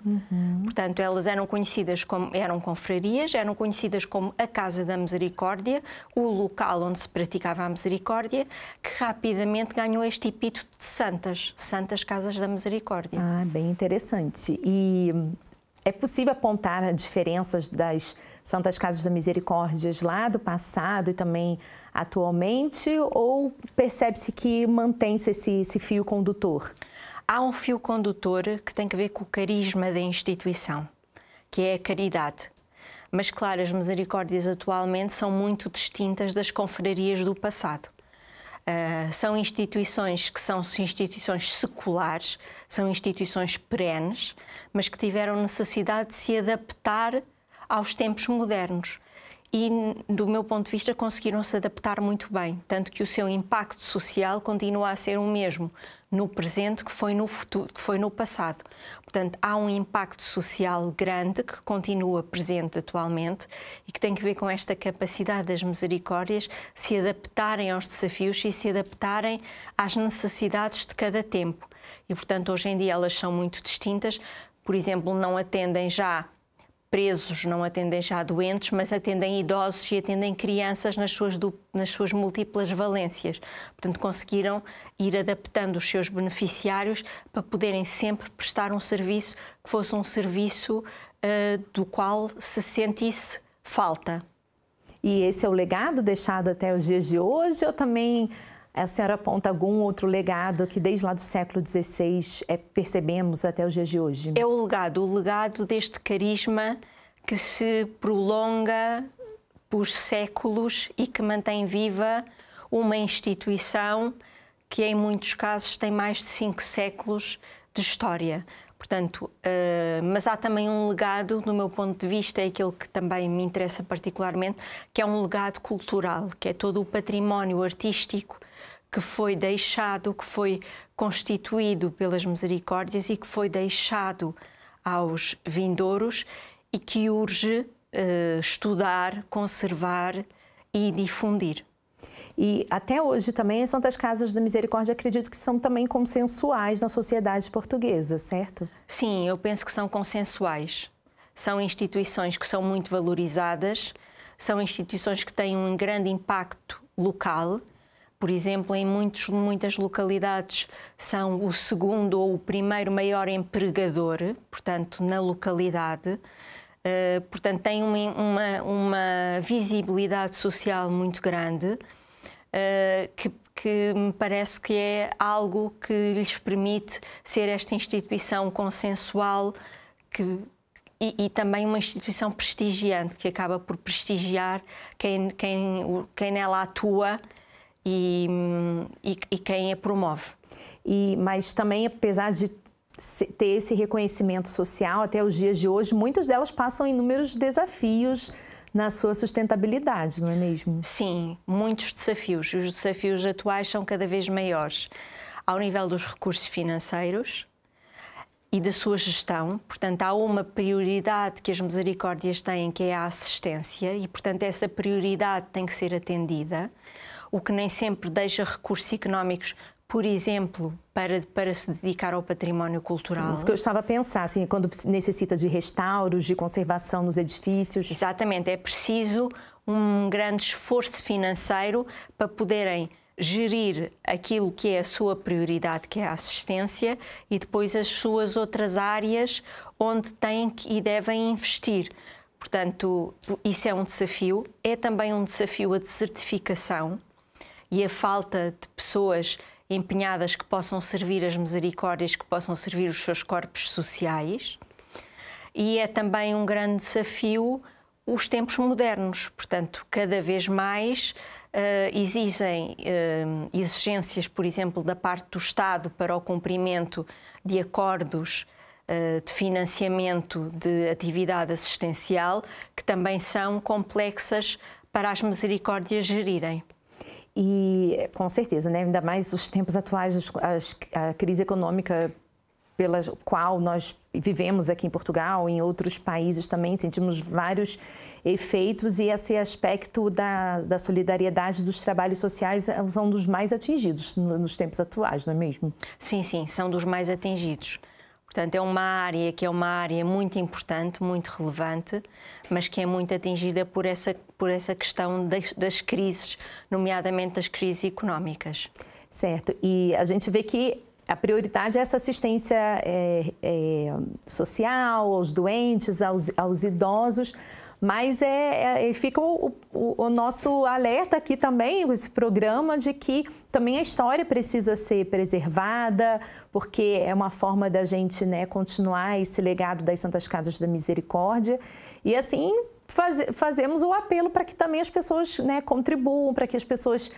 Speaker 2: Portanto, elas eram conhecidas como confrarias, eram conhecidas como a Casa da Misericórdia, o local onde se praticava a misericórdia, que rapidamente ganhou este epíteto de Santas Casas da Misericórdia.
Speaker 1: Ah, bem interessante. E é possível apontar diferenças das Santas Casas da Misericórdia lá do passado e também atualmente, ou percebe-se que mantém-se esse fio condutor?
Speaker 2: Há um fio condutor que tem a ver com o carisma da instituição, que é a caridade. Mas, claro, as misericórdias atualmente são muito distintas das confrarias do passado. São instituições que são instituições seculares, são instituições perenes, mas que tiveram necessidade de se adaptar aos tempos modernos. E, do meu ponto de vista, conseguiram se adaptar muito bem, tanto que o seu impacto social continua a ser o mesmo no presente que foi no futuro, que foi no passado. Portanto, há um impacto social grande que continua presente atualmente e que tem a ver com esta capacidade das misericórdias se adaptarem aos desafios e se adaptarem às necessidades de cada tempo. E, portanto, hoje em dia elas são muito distintas. Por exemplo, não atendem já presos, não atendem já doentes, mas atendem idosos e atendem crianças nas suas múltiplas valências. Portanto, conseguiram ir adaptando os seus beneficiários para poderem sempre prestar um serviço que fosse um serviço do qual se sentisse falta.
Speaker 1: E esse é o legado deixado até os dias de hoje, ou também a senhora aponta algum outro legado que desde lá do século XVI percebemos até os dias de hoje?
Speaker 2: É o legado deste carisma que se prolonga por séculos e que mantém viva uma instituição que em muitos casos tem mais de 5 séculos de história. Portanto, mas há também um legado, do meu ponto de vista, é aquele que também me interessa particularmente, que é um legado cultural, que é todo o património artístico que foi deixado, que foi constituído pelas misericórdias e que foi deixado aos vindouros e que urge estudar, conservar e difundir.
Speaker 1: E até hoje também as Santas Casas da Misericórdia acredito que são também consensuais na sociedade portuguesa, certo?
Speaker 2: Sim, eu penso que são consensuais. São instituições que são muito valorizadas, são instituições que têm um grande impacto local. Por exemplo, em muitas localidades são o segundo ou o primeiro maior empregador, portanto, na localidade. Portanto, têm uma visibilidade social muito grande, que me parece que é algo que lhes permite ser esta instituição consensual e também uma instituição prestigiante, que acaba por prestigiar quem nela atua e quem a promove.
Speaker 1: Mas também, apesar de ter esse reconhecimento social até os dias de hoje, muitas delas passam inúmeros desafios na sua sustentabilidade, não é mesmo?
Speaker 2: Sim, muitos desafios. Os desafios atuais são cada vez maiores ao nível dos recursos financeiros e da sua gestão. Portanto, há uma prioridade que as misericórdias têm, que é a assistência, e, portanto, essa prioridade tem que ser atendida, o que nem sempre deixa recursos económicos, por exemplo, para se dedicar ao património cultural.
Speaker 1: Sim, isso que eu estava a pensar, assim, quando necessita de restauros, de conservação nos edifícios.
Speaker 2: Exatamente, é preciso um grande esforço financeiro para poderem gerir aquilo que é a sua prioridade, que é a assistência, e depois as suas outras áreas onde têm e devem investir. Portanto, isso é um desafio. É também um desafio a desertificação e a falta de pessoas empenhadas que possam servir as misericórdias, que possam servir os seus corpos sociais. E é também um grande desafio os tempos modernos. Portanto, cada vez mais exigem exigências, por exemplo, da parte do Estado para o cumprimento de acordos de financiamento de atividade assistencial, que também são complexas para as misericórdias gerirem.
Speaker 1: E, com certeza, né? Ainda mais os tempos atuais, a crise econômica pela qual nós vivemos aqui em Portugal, em outros países também, sentimos vários efeitos, e esse aspecto da solidariedade dos trabalhos sociais são dos mais atingidos nos tempos atuais, não é mesmo?
Speaker 2: Sim, sim, são dos mais atingidos. Portanto, é uma área muito importante, muito relevante, mas que é muito atingida por essa questão das crises, nomeadamente das crises económicas.
Speaker 1: Certo. E a gente vê que a prioridade é essa assistência social aos doentes, aos idosos, mas fica o nosso alerta aqui também, esse programa, de que também a história precisa ser preservada, porque é uma forma da gente, né, continuar esse legado das Santas Casas da Misericórdia. E assim fazemos o apelo para que também as pessoas, né, contribuam, para que as pessoas,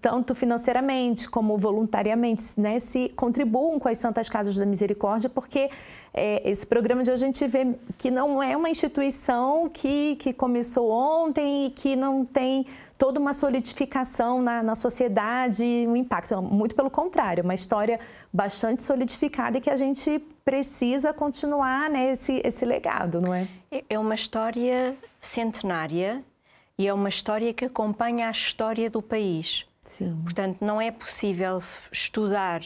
Speaker 1: tanto financeiramente como voluntariamente, né, se contribuam com as Santas Casas da Misericórdia, porque esse programa de hoje a gente vê que não é uma instituição que começou ontem e que não tem toda uma solidificação na sociedade, um impacto. Muito pelo contrário, uma história bastante solidificada e que a gente precisa continuar, né, esse legado, não é?
Speaker 2: É uma história centenária e é uma história que acompanha a história do país.
Speaker 1: Sim.
Speaker 2: Portanto, não é possível estudar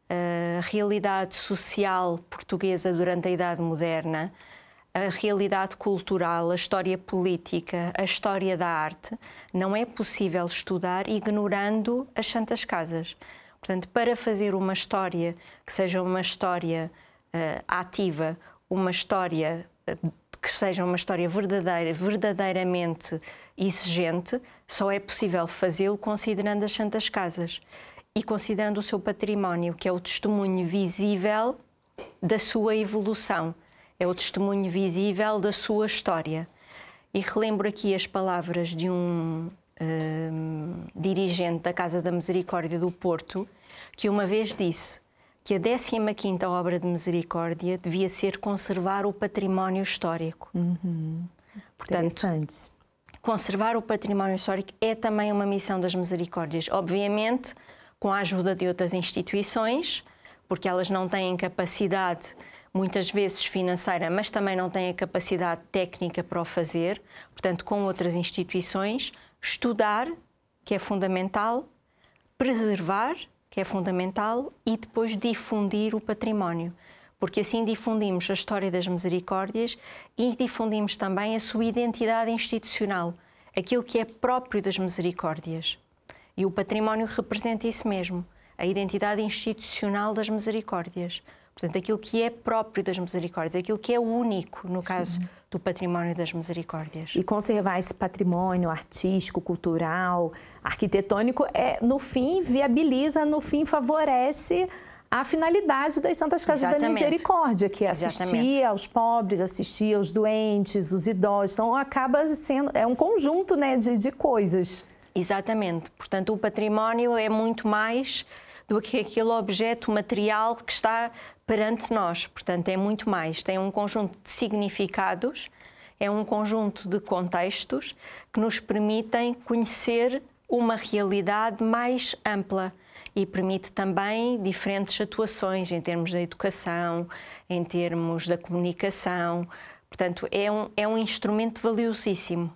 Speaker 2: a realidade social portuguesa durante a Idade Moderna, a realidade cultural, a história política, a história da arte. Não é possível estudar ignorando as Santas Casas. Portanto, para fazer uma história que seja uma história ativa, uma história que seja uma história verdadeiramente exigente, só é possível fazê-lo considerando as Santas Casas e considerando o seu património, que é o testemunho visível da sua evolução, é o testemunho visível da sua história. E relembro aqui as palavras de um dirigente da Casa da Misericórdia do Porto, que uma vez disse que a 15ª obra de misericórdia devia ser conservar o património histórico. Portanto, conservar o património histórico é também uma missão das misericórdias. Obviamente, com a ajuda de outras instituições, porque elas não têm capacidade, muitas vezes financeira, mas também não têm a capacidade técnica para o fazer. Portanto, com outras instituições, estudar que é fundamental, preservar, que é fundamental, e depois difundir o património. Porque assim difundimos a história das misericórdias e difundimos também a sua identidade institucional, aquilo que é próprio das misericórdias. E o património representa isso mesmo, a identidade institucional das misericórdias. Portanto, aquilo que é próprio das misericórdias, aquilo que é único, no caso do património das misericórdias.
Speaker 1: E conservar esse patrimônio artístico, cultural, arquitetônico, no fim, viabiliza, no fim, favorece a finalidade das Santas Casas da Misericórdia, que é assistir aos pobres, assistir aos doentes, os idosos. Então, acaba sendo, um conjunto, né, de coisas.
Speaker 2: Exatamente. Portanto, o património é muito mais do que aquele objeto material que está perante nós. Portanto, é muito mais. Tem um conjunto de significados, é um conjunto de contextos que nos permitem conhecer uma realidade mais ampla e permite também diferentes atuações em termos da educação, em termos da comunicação. Portanto, é um instrumento valiosíssimo.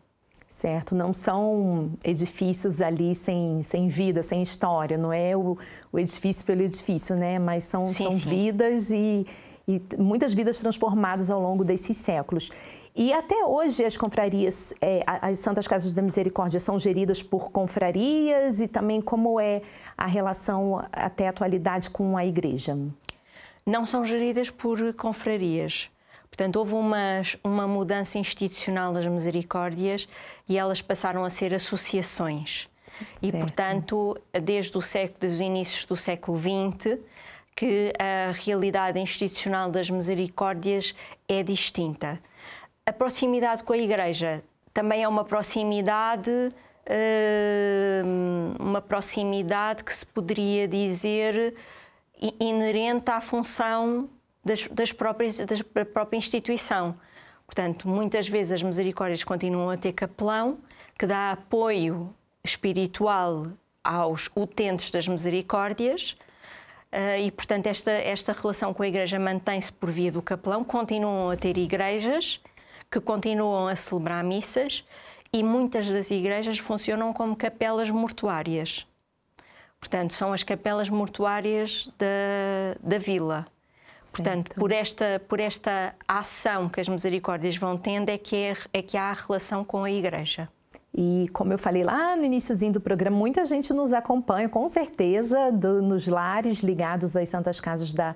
Speaker 1: Certo, não são edifícios ali sem vida, sem história, não é o edifício pelo edifício, né? Mas são vidas e muitas vidas transformadas ao longo desses séculos. E até hoje as confrarias, as Santas Casas da Misericórdia são geridas por confrarias, e também como é a relação até a atualidade com a igreja?
Speaker 2: Não são geridas por confrarias. Portanto, houve uma mudança institucional das misericórdias e elas passaram a ser associações. Certo. E, portanto, desde os inícios do século XX, que a realidade institucional das misericórdias é distinta. A proximidade com a Igreja também é uma proximidade que se poderia dizer inerente à função da própria instituição. Portanto, muitas vezes as misericórdias continuam a ter capelão, que dá apoio espiritual aos utentes das misericórdias, e, portanto, esta relação com a Igreja mantém-se por via do capelão. Continuam a ter igrejas que continuam a celebrar missas, e muitas das igrejas funcionam como capelas mortuárias. Portanto, são as capelas mortuárias da vila. Portanto, por esta ação que as misericórdias vão tendo é que há a relação com a Igreja.
Speaker 1: E como eu falei lá no iniciozinho do programa, muita gente nos acompanha, com certeza, nos lares ligados às Santas Casas da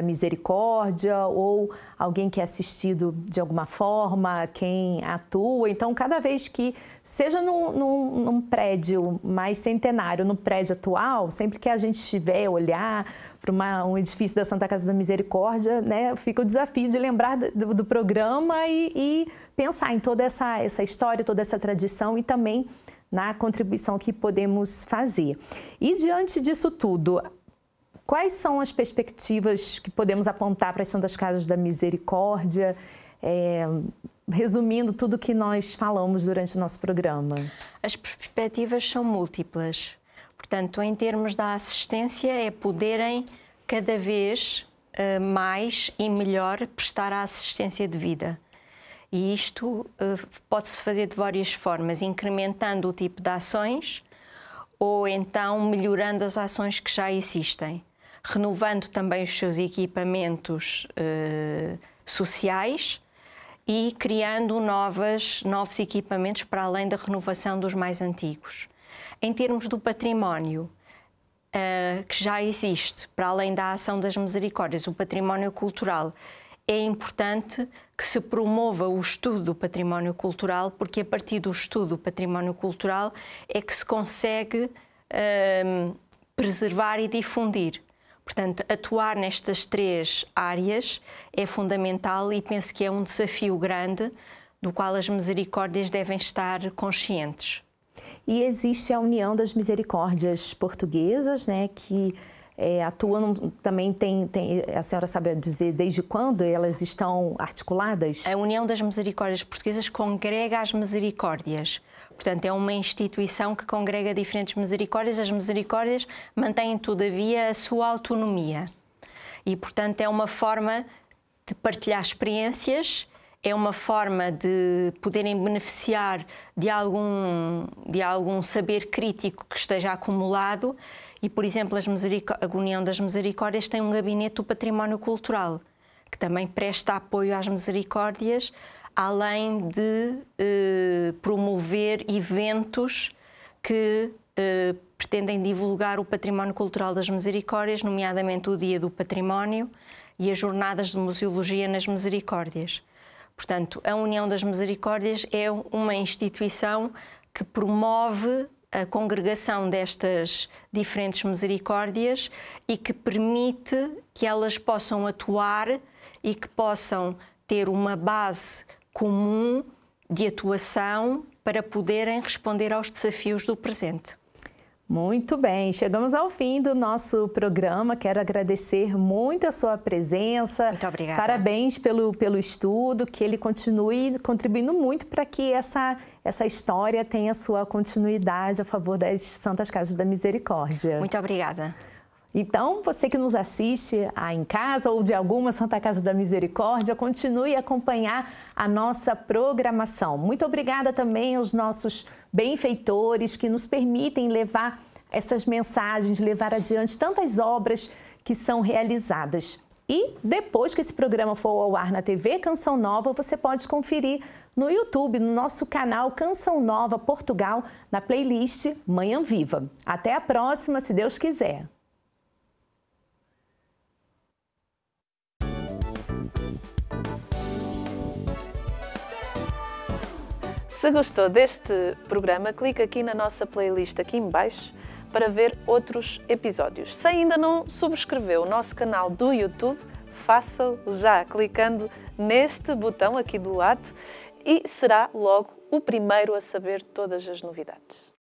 Speaker 1: Misericórdia, ou alguém que é assistido de alguma forma, quem atua. Então, cada vez que, seja num prédio mais centenário, no prédio atual, sempre que a gente estiver olhar para um edifício da Santa Casa da Misericórdia, né, fica o desafio de lembrar do programa e pensar em toda essa história, toda essa tradição e também na contribuição que podemos fazer. E diante disso tudo, quais são as perspectivas que podemos apontar para as Santas Casas da Misericórdia, resumindo tudo que nós falamos durante o nosso programa?
Speaker 2: As perspectivas são múltiplas. Portanto, em termos da assistência, é poderem cada vez mais e melhor prestar a assistência devida. E isto pode-se fazer de várias formas, incrementando o tipo de ações ou então melhorando as ações que já existem, renovando também os seus equipamentos sociais e criando novos equipamentos para além da renovação dos mais antigos. Em termos do património que já existe, para além da ação das misericórdias, o património cultural, é importante que se promova o estudo do património cultural, porque a partir do estudo do património cultural é que se consegue preservar e difundir. Portanto, atuar nestas três áreas é fundamental e penso que é um desafio grande do qual as misericórdias devem estar conscientes.
Speaker 1: E existe a União das Misericórdias Portuguesas, né, que atuam também, a senhora sabe dizer desde quando elas estão articuladas?
Speaker 2: A União das Misericórdias Portuguesas congrega as misericórdias. Portanto, é uma instituição que congrega diferentes misericórdias. As misericórdias mantêm, todavia, a sua autonomia. E, portanto, é uma forma de partilhar experiências é uma forma de poderem beneficiar de algum saber crítico que esteja acumulado e, por exemplo, a União das Misericórdias tem um gabinete do património cultural, que também presta apoio às misericórdias, além de promover eventos que pretendem divulgar o património cultural das misericórdias, nomeadamente o Dia do Património e as Jornadas de Museologia nas Misericórdias. Portanto, a União das Misericórdias é uma instituição que promove a congregação destas diferentes misericórdias e que permite que elas possam atuar e que possam ter uma base comum de atuação para poderem responder aos desafios do presente.
Speaker 1: Muito bem, chegamos ao fim do nosso programa. Quero agradecer muito a sua presença.
Speaker 2: Muito obrigada.
Speaker 1: Parabéns pelo estudo, que ele continue contribuindo muito para que essa história tenha sua continuidade a favor das Santas Casas da Misericórdia.
Speaker 2: Muito obrigada.
Speaker 1: Então, você que nos assiste em casa ou de alguma Santa Casa da Misericórdia, continue a acompanhar a nossa programação. Muito obrigada também aos nossos benfeitores que nos permitem levar essas mensagens, levar adiante tantas obras que são realizadas. E depois que esse programa for ao ar na TV Canção Nova, você pode conferir no YouTube, no nosso canal Canção Nova Portugal, na playlist Manhã Viva. Até a próxima, se Deus quiser.
Speaker 5: Se gostou deste programa, clique aqui na nossa playlist aqui em baixo para ver outros episódios. Se ainda não subscreveu o nosso canal do YouTube, faça-o já clicando neste botão aqui do lado e será logo o primeiro a saber todas as novidades.